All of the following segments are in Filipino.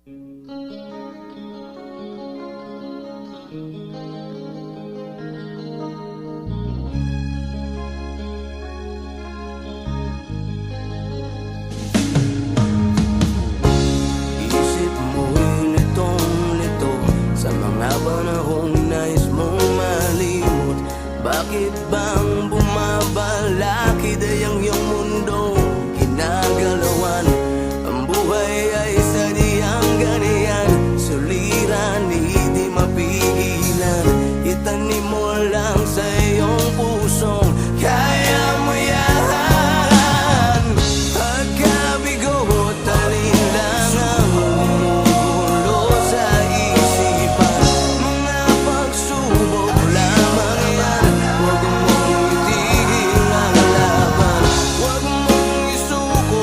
Isip mo'y litong-lito sa mga panahong nais mong malimot. Bakit bang bumabalakid ay ang iyong mundo ginagalawan? Ang buhay ay sadyang ganyan, suliran, hindi mapigilan. Itanim mo lang sa iyong pusong kaya mo yan. Pagkabigo at alin lang ang gumugulo sa isipan. Mga pagsubok lamang yan, huwag mong itigil ang laban. Huwag mong isuko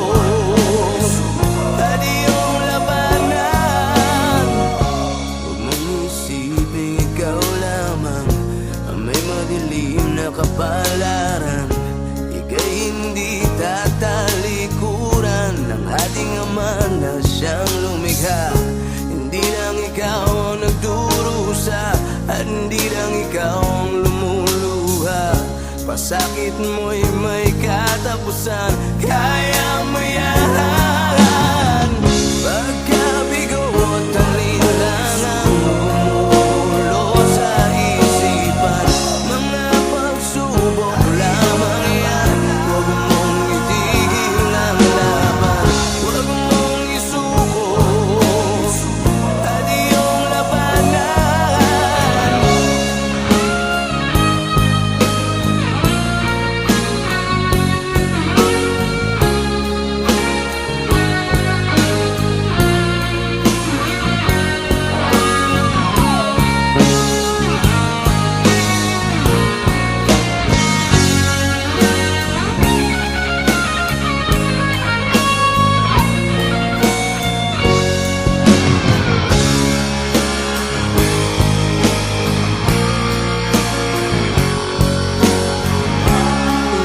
at iyong labanan. Huwag mong isipin ikaw lamang ang may madilim na kapalaran. Ika'y hindi tatalikuran ng ating Ama na siyang lumikha. Hindi lang ikaw ang nagdurusa at hindi lang ikaw ang lumuluha. Pasakit mo'y may katapusan, kaya mo yan. Pagkabigo at alin lang ang gumugulo sa isipan. Mga pagsubok lamang yan, huwag mong itigil ang laban. Huwag mong isuko at iyong labanan.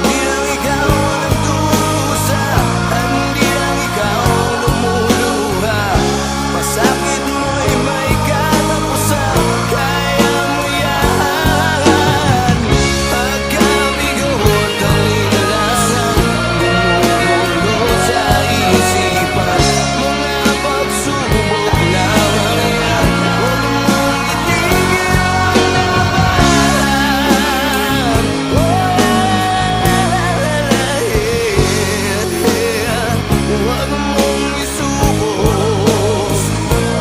Hindi lang ikaw ang nagdurusa at hindi lang ikaw ang lumuluha. Pasakit mo'y may katapusan, kaya mo yan. Pagkabigo at alin lang ang gumugulo sa isipan. Mga pagsubok lamang yan, huwag mong itigil ang laban. Huwag mong isuko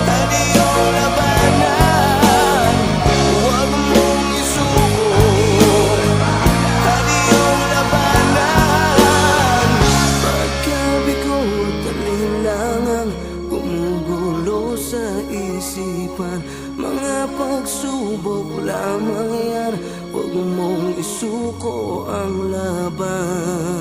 at iyong labanan. Huwag mong isuko at iyong labanan. Pagkabigo at alin lang ang gumugulo sa isipan. Mga pagsubok lamang yan, huwag mong isuko ang laban.